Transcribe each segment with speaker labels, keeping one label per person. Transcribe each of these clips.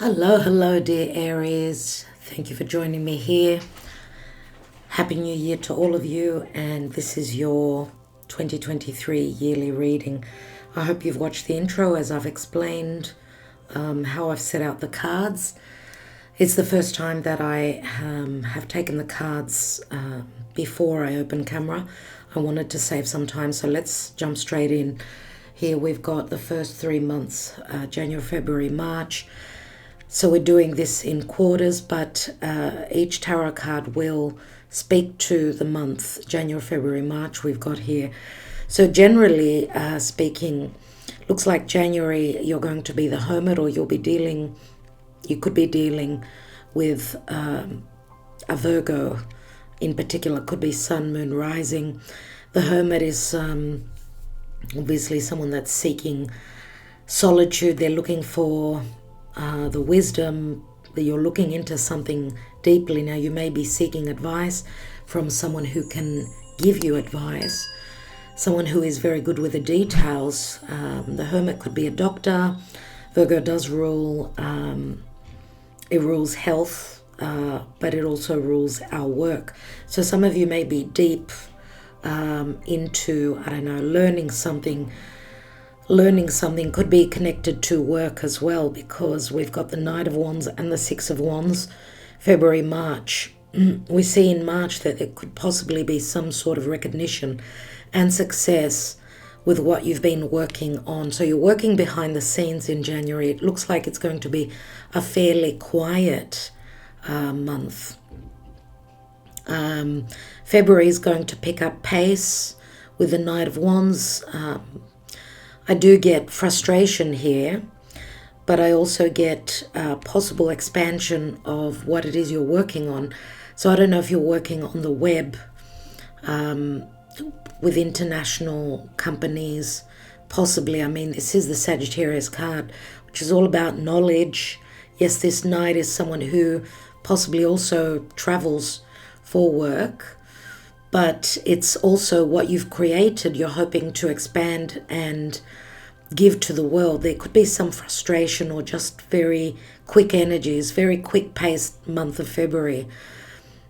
Speaker 1: Hello, dear Aries. Thank you for joining me here. Happy New Year to all of you, and this is your 2023 yearly reading. I hope you've watched the intro as I've explained how I've set out the cards. It's the first time that I have taken the cards before I open camera. I wanted to save some time, so let's jump straight in. Here we've got the first 3 months, January, February, March. So we're doing this in quarters, but each tarot card will speak to the month, January, February, March we've got here. So generally speaking, looks like January you're going to be the hermit, or you could be dealing with a Virgo in particular, could be sun, moon, rising. The hermit is obviously someone that's seeking solitude. They're looking for the wisdom, that you're looking into something deeply. Now you may be seeking advice from someone who can give you advice, someone who is very good with the details. The hermit could be a doctor. Virgo does rule, it rules health, but it also rules our work. So some of you may be deep into, learning something. Could be connected to work as well, because we've got the Knight of Wands and the Six of Wands. February, March. We see in March that there could possibly be some sort of recognition and success with what you've been working on. So you're working behind the scenes in January. It looks like it's going to be a fairly quiet month. February is going to pick up pace with the Knight of Wands. I do get frustration here, but I also get possible expansion of what it is you're working on. So I don't know if you're working on the web with international companies, possibly. I mean, this is the Sagittarius card, which is all about knowledge. Yes, this knight is someone who possibly also travels for work, but it's also what you've created, you're hoping to expand and give to the world. There could be some frustration or just very quick energies, very quick paced month of February,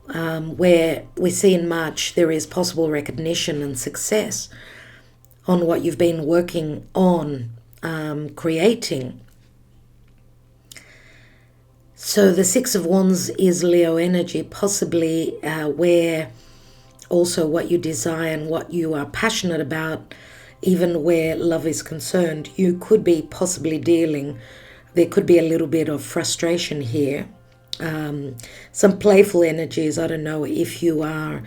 Speaker 1: where we see in March there is possible recognition and success on what you've been working on, creating. So the Six of Wands is Leo energy, possibly where also what you desire and what you are passionate about, even where love is concerned, you could be possibly dealing. There could be a little bit of frustration here. Some playful energies. I don't know if you are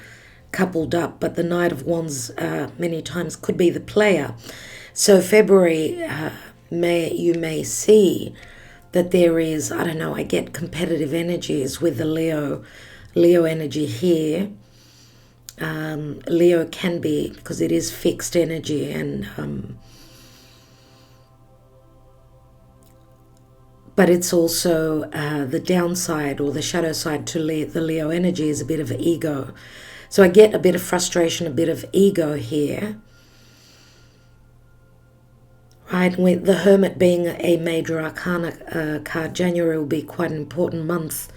Speaker 1: coupled up, but the Knight of Wands many times could be the player. So February, you may see that there is, I get competitive energies with the Leo energy here. Leo can be, because it is fixed energy, and but it's also the downside or the shadow side to the Leo energy is a bit of ego. So I get a bit of frustration, a bit of ego here, right? With the Hermit being a major arcana card, January will be quite an important month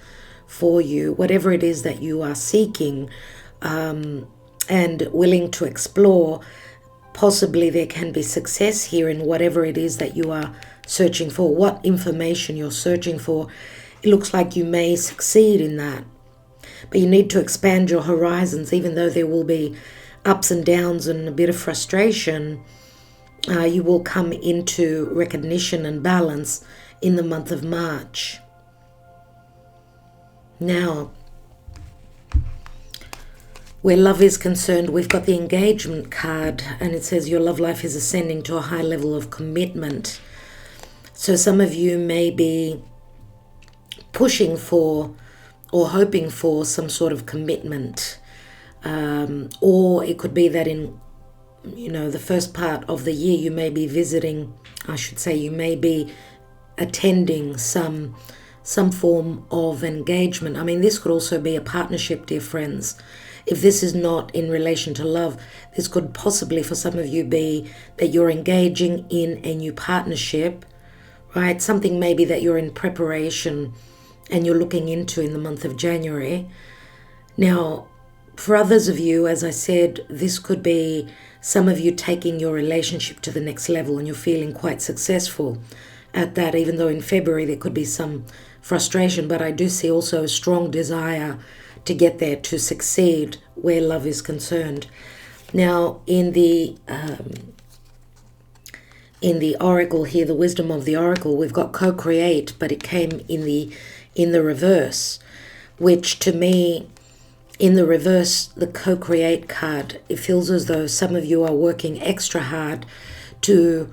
Speaker 1: for you, whatever it is that you are seeking and willing to explore. Possibly there can be success here in whatever it is that you are searching for, what information you're searching for. It looks like you may succeed in that, but you need to expand your horizons. Even though there will be ups and downs and a bit of frustration, you will come into recognition and balance in the month of March. Now, where love is concerned, we've got the Engagement card, and it says your love life is ascending to a high level of commitment. So some of you may be pushing for or hoping for some sort of commitment, or it could be that in the first part of the year you may be you may be attending some form of engagement. I mean, this could also be a partnership, dear friends. If this is not in relation to love, this could possibly for some of you be that you're engaging in a new partnership, right? Something maybe that you're in preparation and you're looking into in the month of January. Now, for others of you, as I said, this could be some of you taking your relationship to the next level and you're feeling quite successful at that, even though in February there could be some frustration. But I do see also a strong desire to get there, to succeed where love is concerned. Now, in the oracle here, the wisdom of the oracle, we've got co-create, but it came in the reverse, which to me, in the reverse, the co-create card, it feels as though some of you are working extra hard to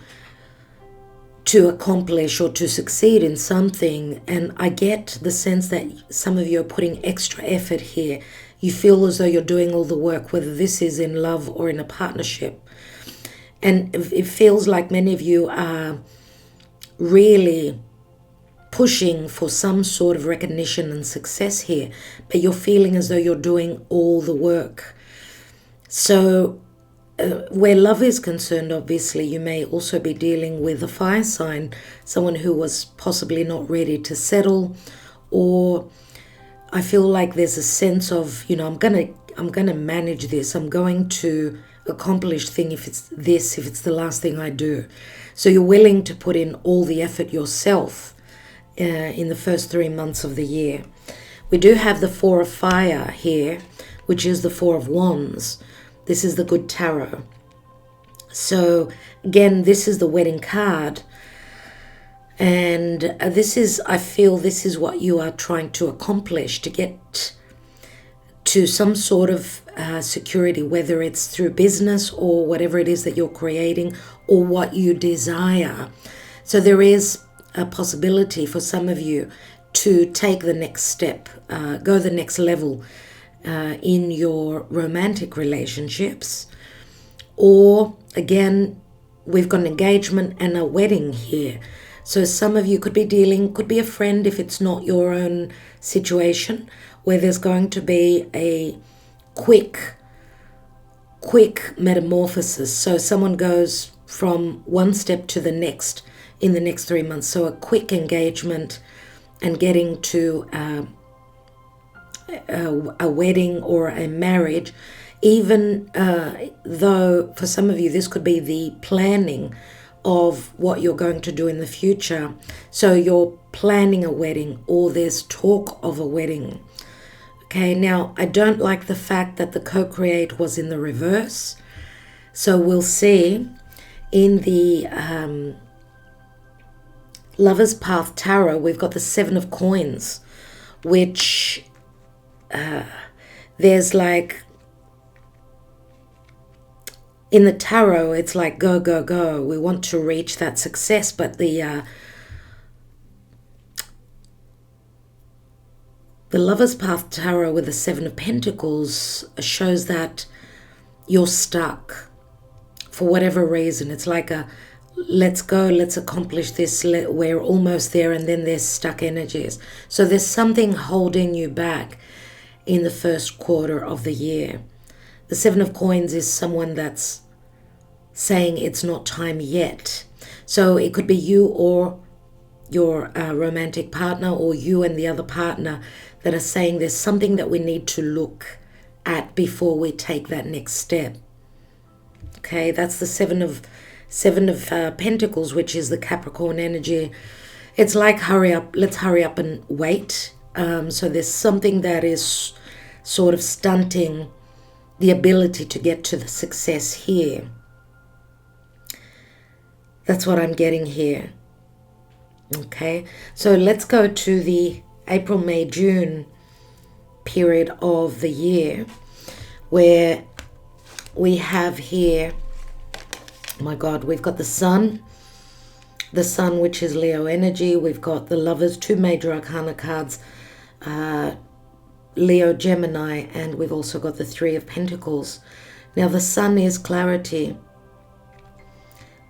Speaker 1: accomplish or to succeed in something. And I get the sense that some of you are putting extra effort here. You feel as though you're doing all the work, whether this is in love or in a partnership. And it feels like many of you are really pushing for some sort of recognition and success here, but you're feeling as though you're doing all the work. So where love is concerned, obviously, you may also be dealing with a fire sign, someone who was possibly not ready to settle, or I feel like there's a sense of, I'm gonna manage this. I'm going to accomplish if it's the last thing I do. So you're willing to put in all the effort yourself in the first 3 months of the year. We do have the Four of Fire here, which is the Four of Wands. This is the good tarot. So again, this is the wedding card. And I feel this is what you are trying to accomplish, to get to some sort of security, whether it's through business or whatever it is that you're creating or what you desire. So there is a possibility for some of you to take the next step, go the next level in your romantic relationships. Or again, we've got an engagement and a wedding here. So some of you could be a friend if it's not your own situation, where there's going to be a quick metamorphosis. So someone goes from one step to the next in the next 3 months. So a quick engagement and getting to a wedding or a marriage, even though for some of you this could be the planning of what you're going to do in the future. So you're planning a wedding or there's talk of a wedding. Okay, now I don't like the fact that the co-create was in the reverse. So we'll see in the Lover's Path Tarot, we've got the Seven of Coins, which there's like, in the tarot, it's like go, go, go. We want to reach that success, but the Lover's Path Tarot with the Seven of Pentacles shows that you're stuck for whatever reason. It's like let's go, let's accomplish this, we're almost there, and then there's stuck energies. So there's something holding you back in the first quarter of the year. The Seven of Coins is someone that's saying it's not time yet. So it could be you or your romantic partner, or you and the other partner, that are saying there's something that we need to look at before we take that next step. Okay, that's the Seven of Pentacles, which is the Capricorn energy. It's like hurry up, let's hurry up and wait. So there's something that is sort of stunting the ability to get to the success here. That's what I'm getting here. Okay, so let's go to the April, May, June period of the year, where we have here, oh my God, we've got the Sun, which is Leo energy. We've got the Lovers, two major arcana cards, Leo, Gemini, and we've also got the Three of Pentacles. Now the Sun is clarity.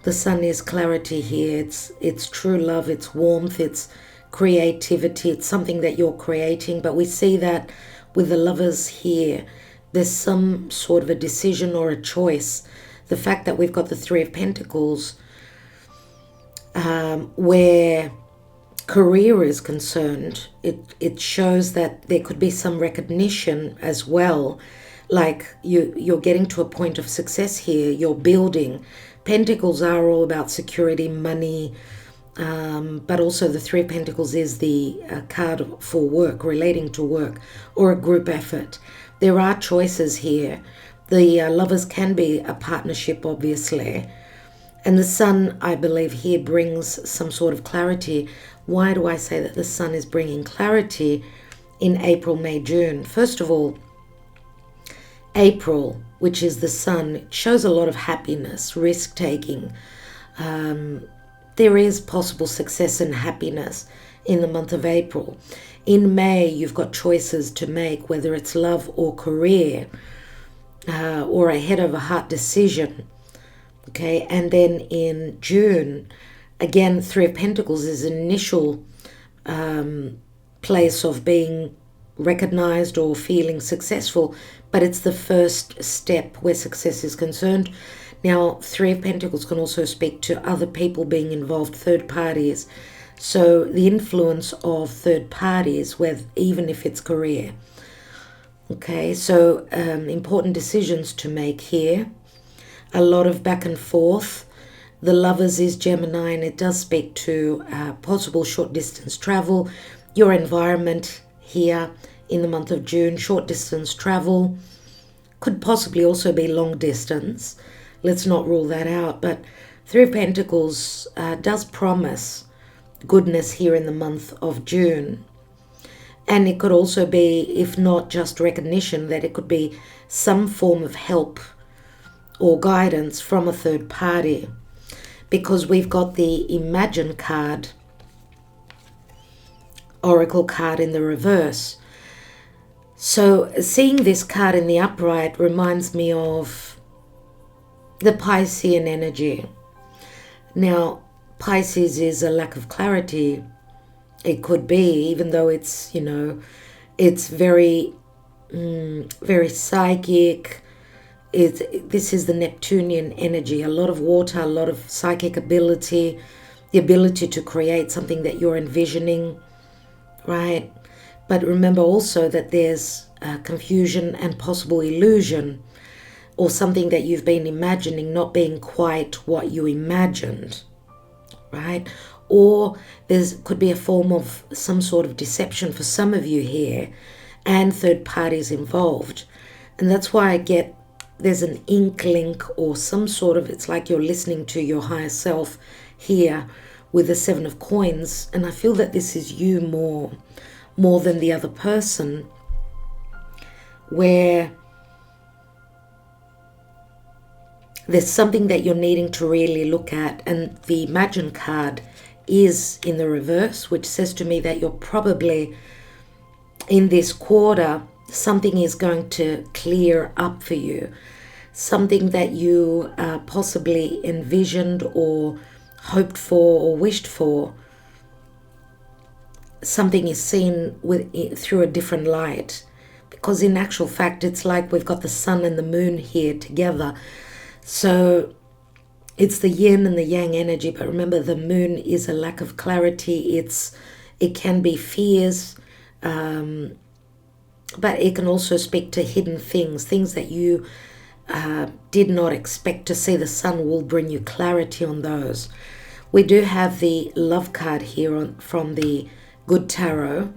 Speaker 1: The Sun is clarity here. It's true love, it's warmth, it's creativity, it's something that you're creating. But we see that with the Lovers here, there's some sort of a decision or a choice. The fact that we've got the Three of Pentacles, Where career is concerned, it shows that there could be some recognition as well, like you're getting to a point of success here, you're building. Pentacles are all about security, money, but also the Three of Pentacles is the card for work, relating to work or a group effort. There are choices here. The Lovers can be a partnership, obviously. And the Sun, I believe, here brings some sort of clarity. Why do I say that the Sun is bringing clarity in April, May, June? First of all, April, which is the Sun, shows a lot of happiness, risk-taking. There is possible success and happiness in the month of April. In May, you've got choices to make, whether it's love or career, or a head over heart decision. Okay, and then in June, again, Three of Pentacles is an initial place of being recognized or feeling successful, but it's the first step where success is concerned. Now, Three of Pentacles can also speak to other people being involved, third parties. So the influence of third parties, with even if it's career. Okay, so important decisions to make here. A lot of back and forth. The Lovers is Gemini, and it does speak to possible short distance travel. Your environment here in the month of June, short distance travel. Could possibly also be long distance. Let's not rule that out. But Three of Pentacles does promise goodness here in the month of June. And it could also be, if not just recognition, that it could be some form of help or guidance from a third party. Because we've got the Imagine card, Oracle card in the reverse. So seeing this card in the upright reminds me of the Piscean energy. Now, Pisces is a lack of clarity. It could be, even though it's, it's very, very psychic. This is the Neptunian energy, a lot of water, a lot of psychic ability, the ability to create something that you're envisioning, right? But remember also that there's confusion and possible illusion, or something that you've been imagining not being quite what you imagined, right? Or could be a form of some sort of deception for some of you here, and third parties involved. And that's why I get there's an inkling or some sort of, it's like you're listening to your higher self here with the Seven of Coins. And I feel that this is you more than the other person, where there's something that you're needing to really look at. And the Imagine card is in the reverse, which says to me that you're probably in this quarter, something is going to clear up for you. Something that you possibly envisioned or hoped for or wished for. Something is seen through a different light. Because in actual fact, it's like we've got the sun and the moon here together. So it's the yin and the yang energy. But remember, the moon is a lack of clarity. It can be fears. But it can also speak to hidden things that you did not expect to see. The sun will bring you clarity on those. We do have the love card here from the Good Tarot.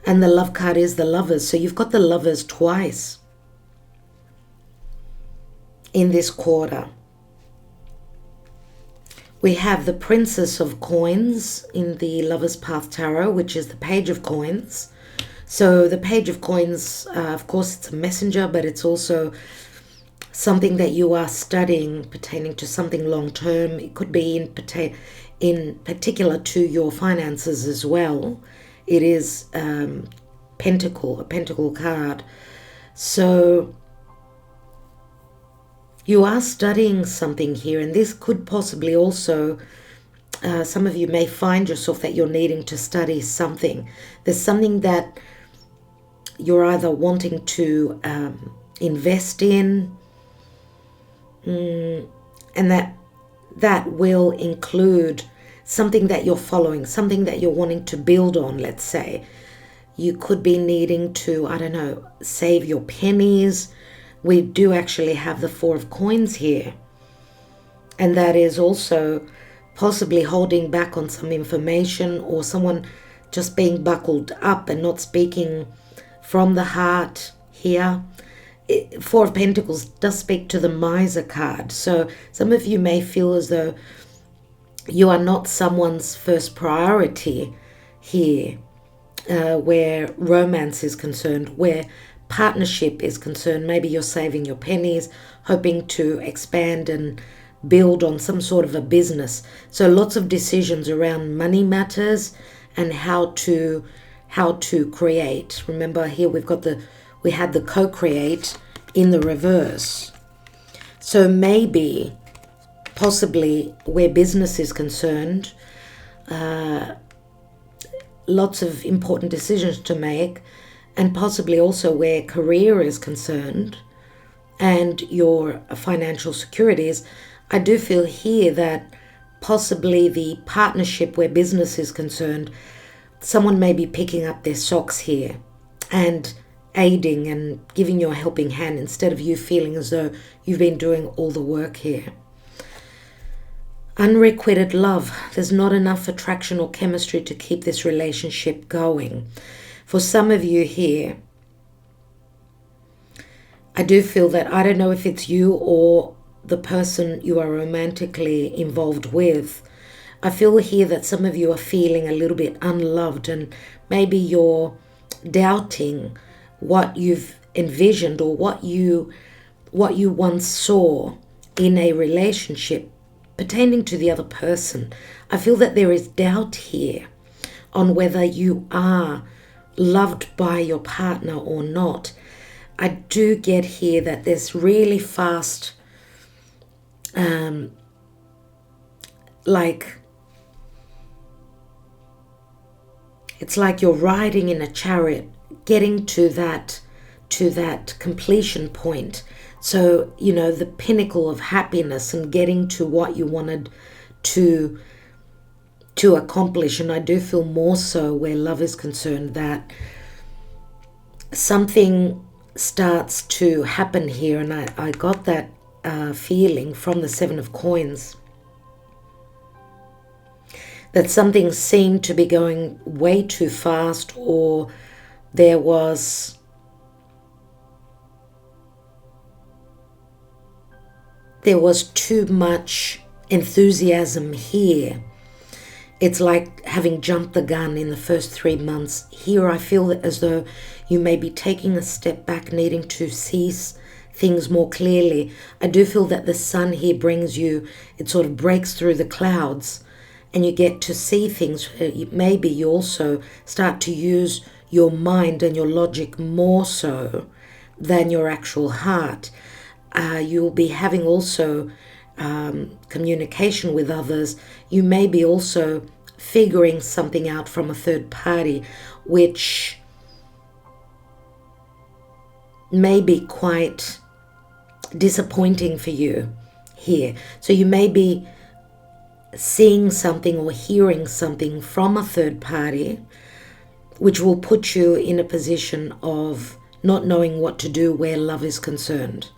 Speaker 1: And the love card is the Lovers. So you've got the Lovers twice in this quarter. We have the Princess of Coins in the Lovers Path Tarot, which is the Page of Coins. So the Page of Coins, of course, it's a messenger, but it's also something that you are studying pertaining to something long-term. It could be in particular to your finances as well. It is a pentacle card. So you are studying something here, and this could possibly also, some of you may find yourself that you're needing to study something. There's something that you're either wanting to invest in, and that will include something that you're following, something that you're wanting to build on, let's say. You could be needing to, I don't know, save your pennies. We do actually have the Four of Coins here. And that is also possibly holding back on some information, or someone just being buckled up and not speaking from the heart here. Four of Pentacles does speak to the miser card. So some of you may feel as though you are not someone's first priority here, where romance is concerned, where partnership is concerned. Maybe you're saving your pennies, hoping to expand and build on some sort of a business. So lots of decisions around money matters and how to create. Remember here we had the co-create in the reverse. So maybe, possibly, where business is concerned, lots of important decisions to make, and possibly also where career is concerned and your financial securities. I do feel here that possibly the partnership where business is concerned, someone may be picking up their socks here and aiding and giving you a helping hand instead of you feeling as though you've been doing all the work here. Unrequited love. There's not enough attraction or chemistry to keep this relationship going. For some of you here, I do feel that, I don't know if it's you or the person you are romantically involved with, I feel here that some of you are feeling a little bit unloved, and maybe you're doubting what you've envisioned or what you once saw in a relationship pertaining to the other person. I feel that there is doubt here on whether you are loved by your partner or not. I do get here that there's really fast, it's like you're riding in a chariot, getting to that completion point. So, the pinnacle of happiness and getting to what you wanted to accomplish. And I do feel more so where love is concerned that something starts to happen here. And I got that feeling from the Seven of Coins, that something seemed to be going way too fast, or there was too much enthusiasm here. It's like having jumped the gun in the first 3 months. Here I feel as though you may be taking a step back, needing to see things more clearly. I do feel that the sun here brings you, it sort of breaks through the clouds and you get to see things. Maybe you also start to use your mind and your logic more so than your actual heart. You'll be having also communication with others. You may be also figuring something out from a third party, which may be quite disappointing for you here. So you may be seeing something or hearing something from a third party, which will put you in a position of not knowing what to do where love is concerned.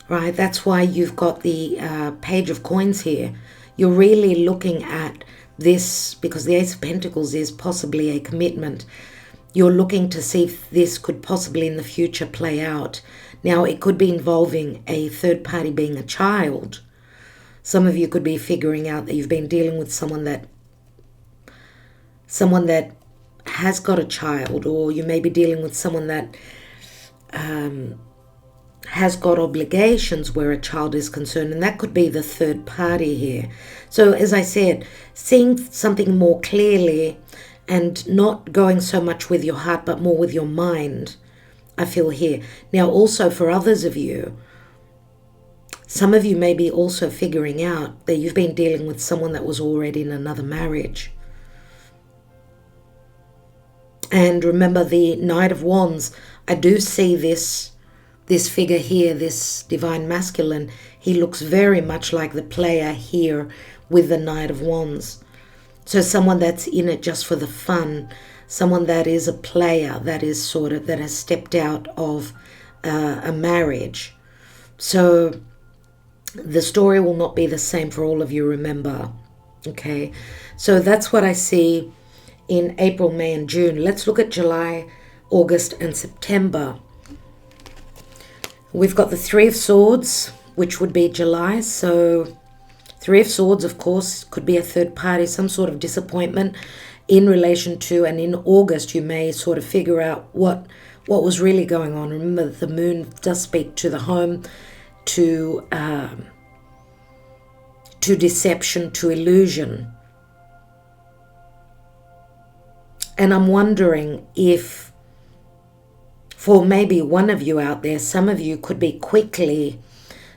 Speaker 1: Right, that's why you've got the Page of Coins here. You're really looking at this because the Ace of Pentacles is possibly a commitment. You're looking to see if this could possibly in the future play out. Now, it could be involving a third party being a child. Some of you could be figuring out that you've been dealing with someone that has got a child, or you may be dealing with someone that has got obligations where a child is concerned, and that could be the third party here. So as I said, seeing something more clearly and not going so much with your heart but more with your mind, I feel here. Now also for others of you, some of you may be also figuring out that you've been dealing with someone that was already in another marriage. And remember the Knight of Wands, I do see this this figure here, this divine masculine, he looks very much like the player here with the Knight of Wands. So someone that's in it just for the fun, someone that is a player, that is sort of, that has stepped out of a marriage. So the story will not be the same for all of you, remember. Okay, so that's what I see in April, May, and June. Let's look at July, August, and September. We've got the Three of Swords, which would be July. So Three of Swords, of course, could be a third party, some sort of disappointment in relation to, and in August you may sort of figure out what was really going on. Remember, the moon does speak to the home, to deception, to illusion. And I'm wondering if, for maybe one of you out there, some of you could be quickly,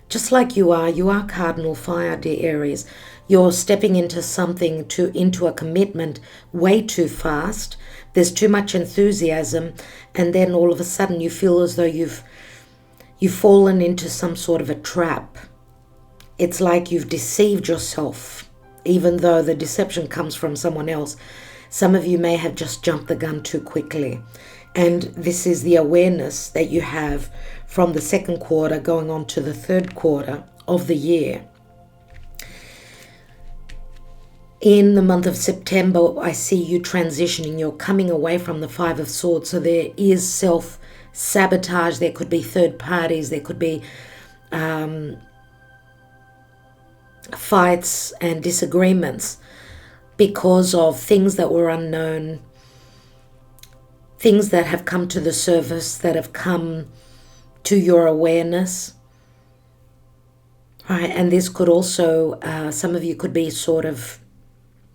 Speaker 1: just like you are cardinal fire, dear Aries. You're stepping into something, into a commitment way too fast. There's too much enthusiasm, and then all of a sudden you feel as though you've fallen into some sort of a trap. It's like you've deceived yourself, even though the deception comes from someone else. Some of you may have just jumped the gun too quickly. And this is the awareness that you have from the second quarter going on to the third quarter of the year. In the month of September, I see you transitioning. You're coming away from the Five of Swords. So there is self-sabotage. There could be third parties. There could be fights and disagreements because of things that were unknown, things that have come to the surface, that have come to your awareness. Right, and this could also, some of you could be sort of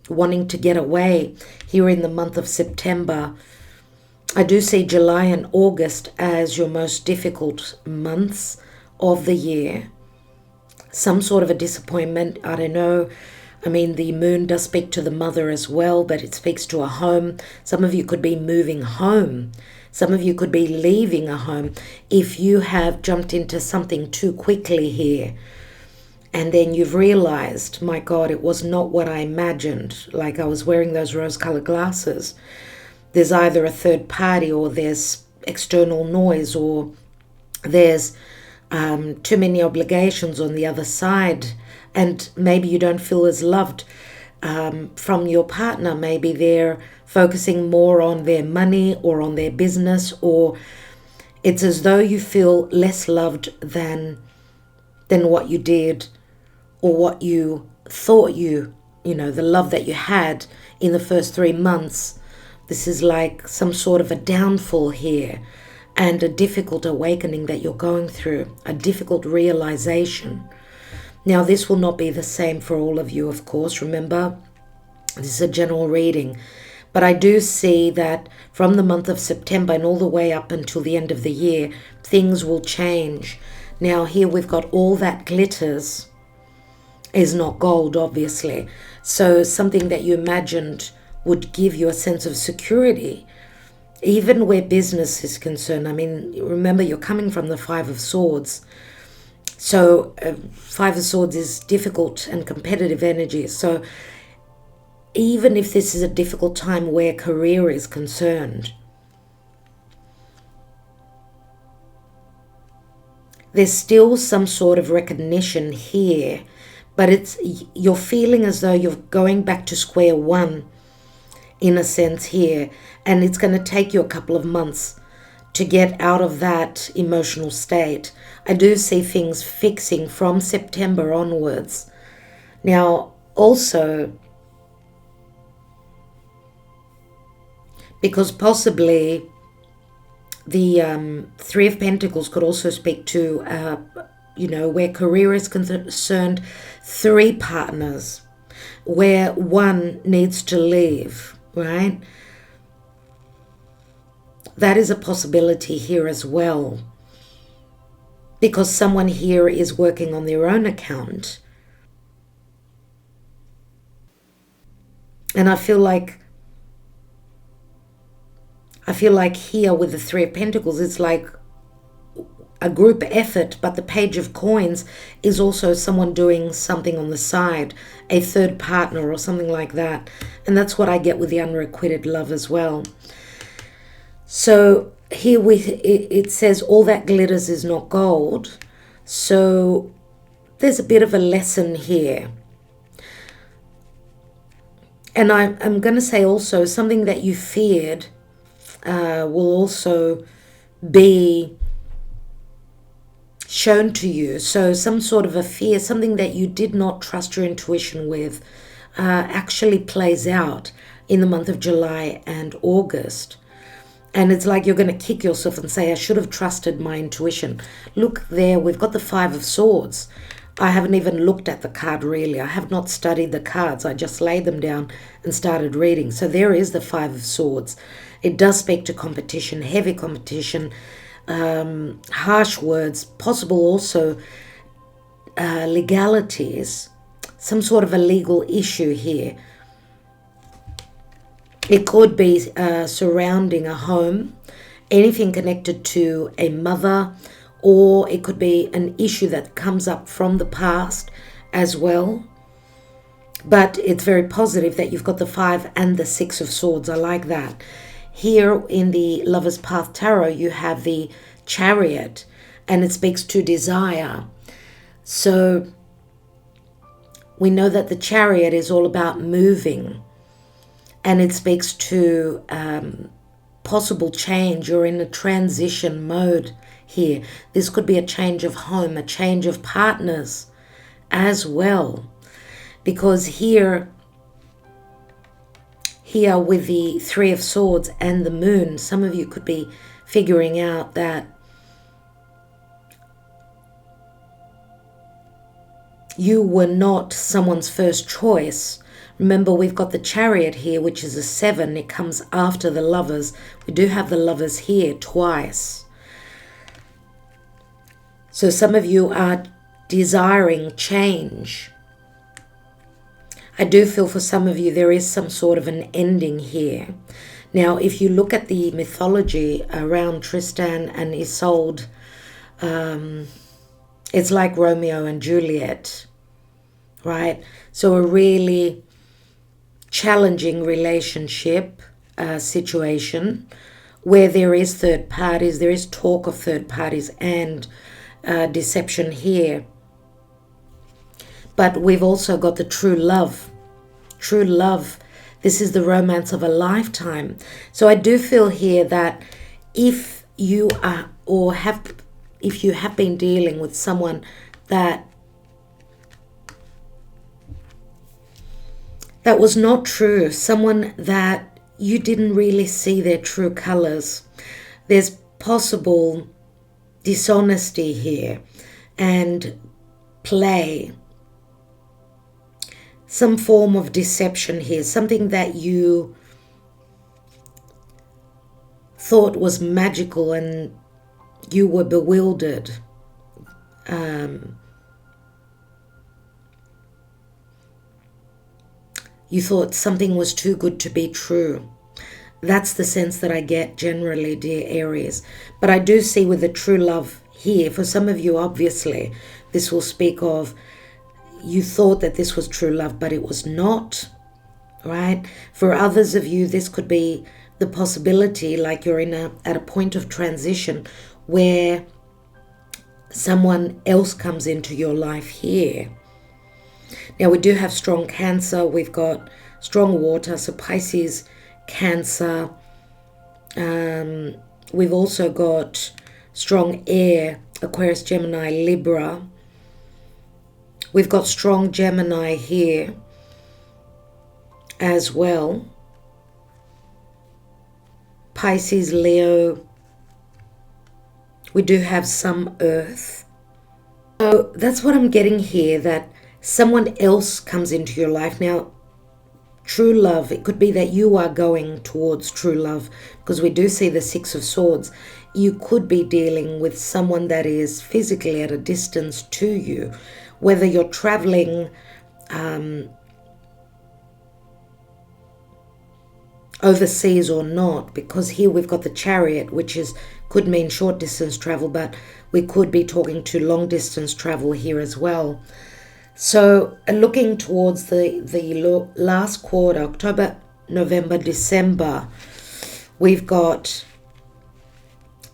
Speaker 1: wanting to get away here in the month of September. I do see July and August as your most difficult months of the year. Some sort of a disappointment, I don't know. I mean, the moon does speak to the mother as well, but it speaks to a home. Some of you could be moving home. Some of you could be leaving a home if you have jumped into something too quickly here. And then you've realized, my God, it was not what I imagined. Like I was wearing those rose-colored glasses. There's either a third party, or there's external noise, or there's too many obligations on the other side. And maybe you don't feel as loved from your partner. Maybe they're focusing more on their money or on their business, or it's as though you feel less loved than what you did, or what you thought the love that you had in the first 3 months. This is like some sort of a downfall here, and a difficult awakening that you're going through, a difficult realization. Now, this will not be the same for all of you, of course. Remember, this is a general reading. But I do see that from the month of September and all the way up until the end of the year, things will change. Now, here we've got all that glitters is not gold, obviously. So something that you imagined would give you a sense of security, even where business is concerned. I mean, remember, you're coming from the Five of Swords. So Five of Swords is difficult and competitive energy. So even if this is a difficult time where career is concerned, there's still some sort of recognition here, but you're feeling as though you're going back to square one in a sense here, and it's going to take you a couple of months to get out of that emotional state. I do see things fixing from September onwards. Now, also, because possibly the Three of Pentacles could also speak to, where career is concerned, 3 partners, where one needs to leave, right? That is a possibility here as well, because someone here is working on their own account. And I feel like here with the Three of Pentacles, it's like a group effort, but the Page of Coins is also someone doing something on the side, a third partner or something like that. And that's what I get with the unrequited love as well. So here it says all that glitters is not gold. So there's a bit of a lesson here. And I'm going to say also something that you feared will also be shown to you. So some sort of a fear, something that you did not trust your intuition with, actually plays out in the month of July and August. And it's like you're going to kick yourself and say, I should have trusted my intuition. Look there, we've got the Five of Swords. I haven't even looked at the card really. I have not studied the cards. I just laid them down and started reading. So there is the Five of Swords. It does speak to competition, heavy competition, harsh words, possible also legalities, some sort of a legal issue here. It could be surrounding a home, anything connected to a mother, or it could be an issue that comes up from the past as well. But it's very positive that you've got the Five and the Six of Swords. I like that. Here in the Lover's Path Tarot, you have the Chariot, and it speaks to desire. So we know that the Chariot is all about moving, and it speaks to possible change. You're in a transition mode here. This could be a change of home, a change of partners as well. Because here with the Three of Swords and the Moon, some of you could be figuring out that you were not someone's first choice. Remember, we've got the Chariot here, which is a 7. It comes after the Lovers. We do have the Lovers here twice. So some of you are desiring change. I do feel for some of you there is some sort of an ending here. Now, if you look at the mythology around Tristan and Isolde, it's like Romeo and Juliet, right? So a really challenging relationship situation where there is third parties, there is talk of third parties and deception here. But we've also got the true love. True love. This is the romance of a lifetime. So I do feel here that if you are if you have been dealing with someone that was not true, someone that you didn't really see their true colors, there's possible dishonesty here and play, some form of deception here, something that you thought was magical and you were bewildered. You thought something was too good to be true. That's the sense that I get generally, dear Aries. But I do see with the true love here, for some of you, obviously, this will speak of you thought that this was true love, but it was not, right? For others of you, this could be the possibility, like you're at a point of transition where someone else comes into your life here. Now, we do have strong Cancer. We've got strong water, so Pisces, Cancer. We've also got strong air, Aquarius, Gemini, Libra. We've got strong Gemini here as well. Pisces, Leo. We do have some Earth. So that's what I'm getting here, that someone else comes into your life. Now, true love, it could be that you are going towards true love, because we do see the Six of Swords. You could be dealing with someone that is physically at a distance to you, whether you're traveling overseas or not, because here we've got the Chariot, which could mean short distance travel, but We could be talking to long distance travel here as well. So looking towards the last quarter, October, November, December, we've got,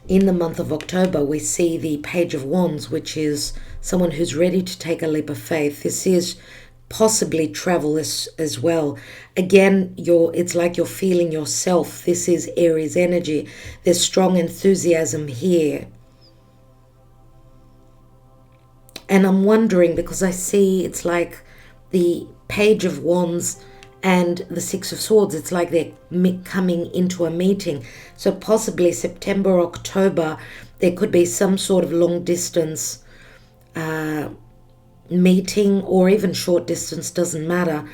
Speaker 1: in the month of October, we see the Page of Wands, which is someone who's ready to take a leap of faith. This is possibly travel as well. Again, it's like you're feeling yourself. This is Aries energy. There's strong enthusiasm here. And I'm wondering, because I see it's like the Page of Wands and the Six of Swords, it's like they're coming into a meeting. So possibly September, October, there could be some sort of long distance meeting, or even short distance, doesn't matter.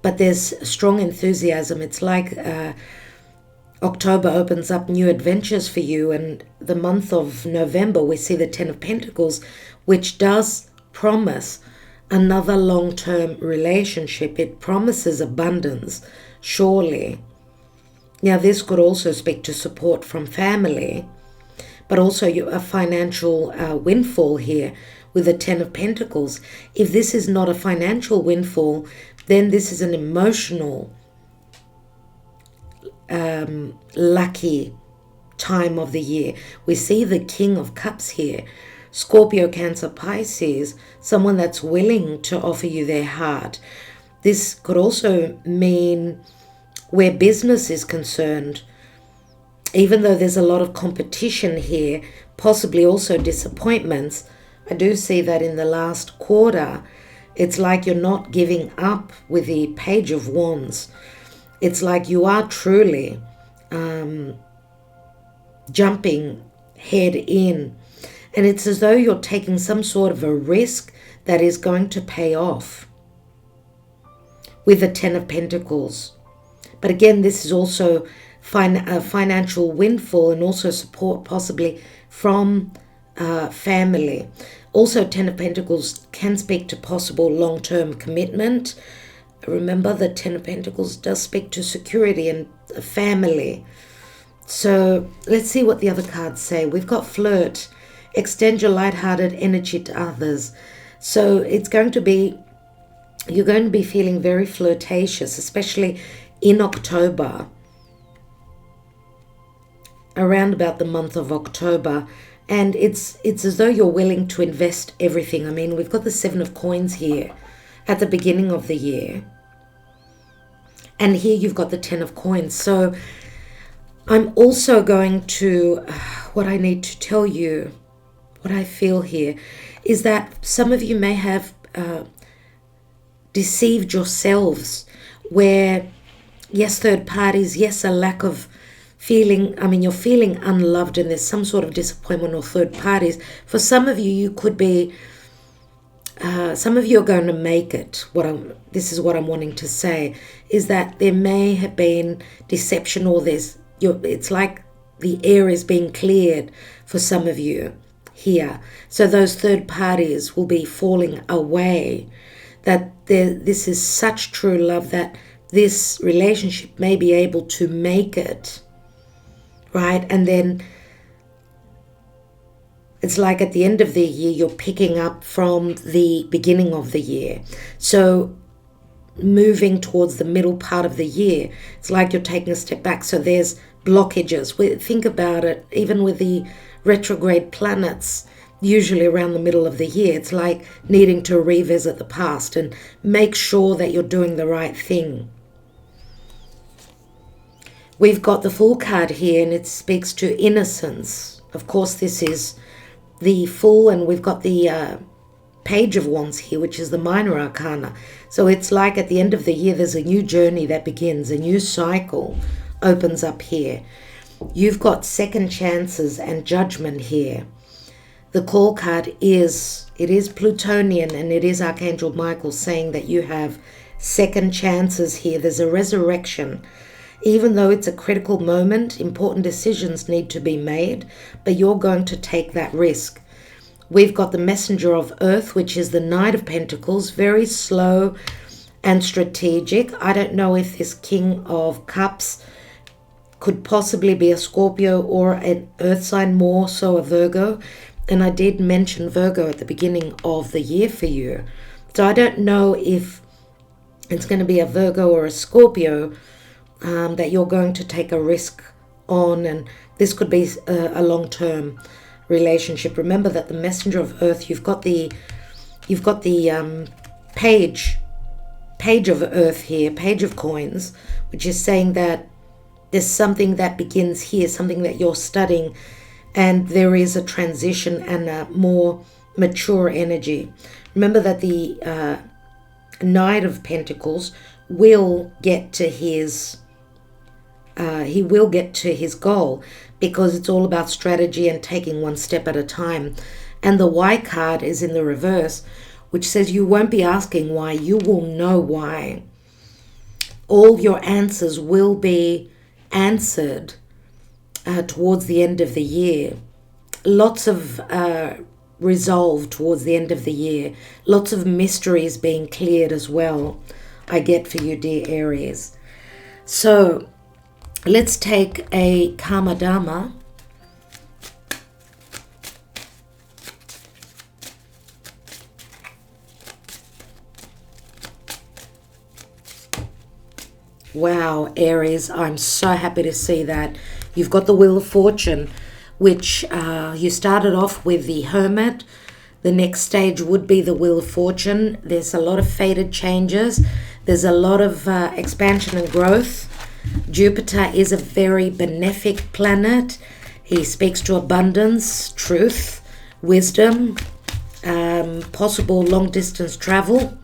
Speaker 1: But there's strong enthusiasm. It's like October opens up new adventures for you. And the month of November, we see the Ten of Pentacles, which does promise another long-term relationship. It promises abundance, surely. Now, this could also speak to support from family, but also a financial windfall here with the Ten of Pentacles. If this is not a financial windfall, then this is an emotional, lucky time of the year. We see the King of Cups here. Scorpio, Cancer, Pisces, someone that's willing to offer you their heart. This could also mean where business is concerned, even though there's a lot of competition here, possibly also disappointments. I do see that in the last quarter, it's like you're not giving up with the Page of Wands. It's like you are truly jumping head in. And it's as though you're taking some sort of a risk that is going to pay off with the Ten of Pentacles. But again, this is also a financial windfall and also support possibly from family. Also, Ten of Pentacles can speak to possible long-term commitment. Remember, the Ten of Pentacles does speak to security and family. So let's see what the other cards say. We've got Flirt. Extend your lighthearted energy to others. So it's going to be, you're going to be feeling very flirtatious, especially in October, around about the month of October. And it's as though you're willing to invest everything. I mean, we've got the Seven of Coins here at the beginning of the year. And here you've got the Ten of Coins. So I'm also going to, what I need to tell you, what I feel here is that some of you may have deceived yourselves, where, yes, third parties, yes, a lack of feeling, I mean, you're feeling unloved and there's some sort of disappointment or third parties. For some of you, you could be, some of you are going to make it. This is what I'm wanting to say, is that there may have been deception, or it's like the air is being cleared for some of you here. So those third parties will be falling away, that this is such true love that this relationship may be able to make it, right? And then it's like at the end of the year, you're picking up from the beginning of the year. So moving towards the middle part of the year, it's like you're taking a step back. So there's blockages. Think about it, even with the retrograde planets, usually around the middle of the year, it's like needing to revisit the past and make sure that you're doing the right thing. We've got the Fool card here, and it speaks to innocence. Of course, this is the Fool, and we've got the Page of Wands here, which is the minor arcana. So it's like at the end of the year, there's a new journey that begins, a new cycle opens up here. You've got second chances and judgment here. The Call card is Plutonian, and it is Archangel Michael saying that you have second chances here. There's a resurrection. Even though it's a critical moment, important decisions need to be made, but you're going to take that risk. We've got the Messenger of Earth, which is the Knight of Pentacles, very slow and strategic. I don't know if this King of Cups could possibly be a Scorpio or an Earth sign, more so a Virgo. And I did mention Virgo at the beginning of the year for you. So I don't know if it's going to be a Virgo or a Scorpio that you're going to take a risk on. And this could be a long-term relationship. Remember that the messenger of earth, you've got the page of earth here, page of coins, which is saying that there's something that begins here, something that you're studying, and there is a transition and a more mature energy. Remember that the Knight of Pentacles will get to his goal, because it's all about strategy and taking one step at a time. And the why card is in the reverse, which says you won't be asking why, you will know why. All your answers will be answered towards the end of the year. Lots of resolve towards the end of the year. Lots of mysteries being cleared as well, I get for you, dear Aries. So let's take a Karma Dharma. Wow, Aries, I'm so happy to see that. You've got the Wheel of Fortune, which you started off with the Hermit. The next stage would be the Wheel of Fortune. There's a lot of fated changes. There's a lot of expansion and growth. Jupiter is a very benefic planet. He speaks to abundance, truth, wisdom, possible long-distance travel,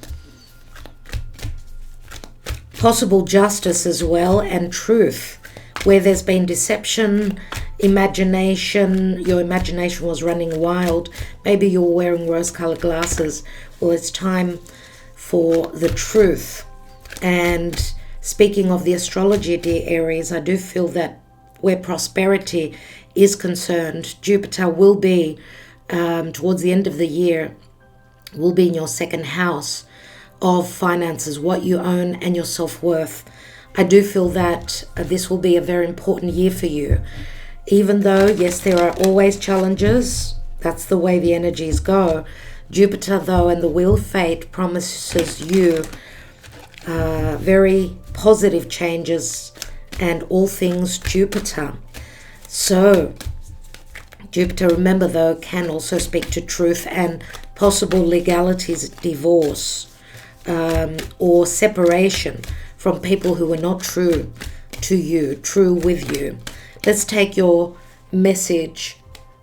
Speaker 1: possible justice as well, and truth. Where there's been deception, imagination, your imagination was running wild, maybe you're wearing rose-colored glasses. Well, it's time for the truth. And speaking of the astrology, dear Aries, I do feel that where prosperity is concerned, Jupiter will be, towards the end of the year, will be in your second house of finances, what you own and your self-worth. I do feel that this will be a very important year for you. Even though, yes, there are always challenges, that's the way the energies go. Jupiter, though, and the Wheel of Fate promises you very positive changes and all things Jupiter. So, Jupiter, remember, though, can also speak to truth and possible legalities, divorce, or separation from people who are not true to you, true with you. Let's take your message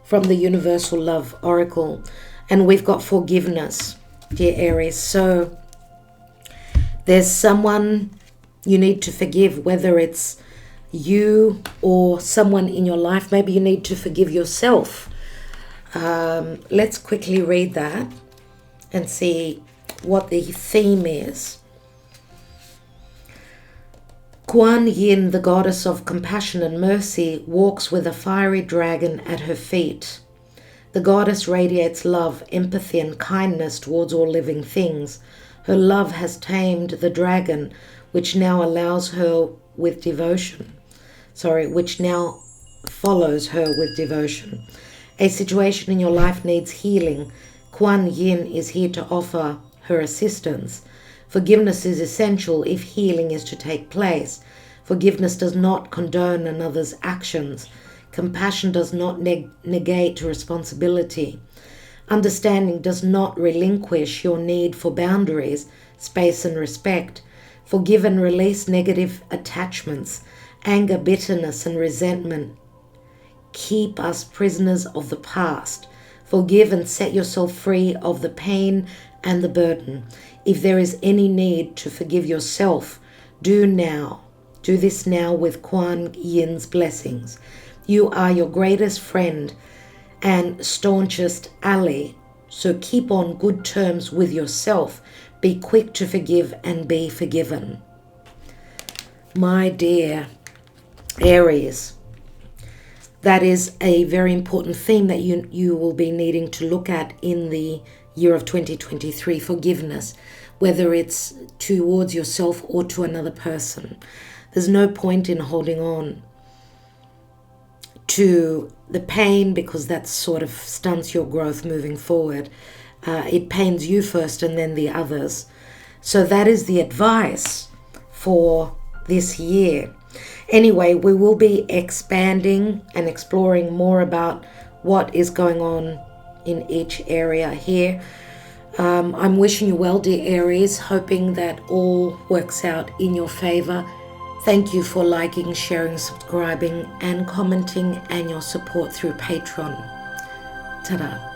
Speaker 1: from the Universal Love Oracle. And we've got forgiveness, dear Aries. So there's someone you need to forgive, whether it's you or someone in your life. Maybe you need to forgive yourself. Let's quickly read that and see what the theme is. Kuan Yin, the goddess of compassion and mercy, walks with a fiery dragon at her feet. The goddess radiates love, empathy, and kindness towards all living things. Her love has tamed the dragon, which now allows her with devotion. Which now follows her with devotion. A situation in your life needs healing. Kuan Yin is here to offer her assistance. Forgiveness is essential if healing is to take place. Forgiveness does not condone another's actions. Compassion does not negate responsibility. Understanding does not relinquish your need for boundaries, space, and respect. Forgive and release negative attachments. Anger, bitterness, and resentment keep us prisoners of the past. Forgive and set yourself free of the pain and the burden. If there is any need to forgive yourself, do now. Do this now with Kuan Yin's blessings. You are your greatest friend and staunchest ally, so keep on good terms with yourself. Be quick to forgive and be forgiven. My dear Aries, that is a very important theme that you will be needing to look at in the year of 2023, forgiveness, whether it's towards yourself or to another person. There's no point in holding on to the pain, because that sort of stunts your growth moving forward. It pains you first and then the others. So that is the advice for this year. Anyway, we will be expanding and exploring more about what is going on in each area here. I'm wishing you well, dear Aries, hoping that all works out in your favor. Thank you for liking, sharing, subscribing, and commenting, and your support through Patreon. Ta-da.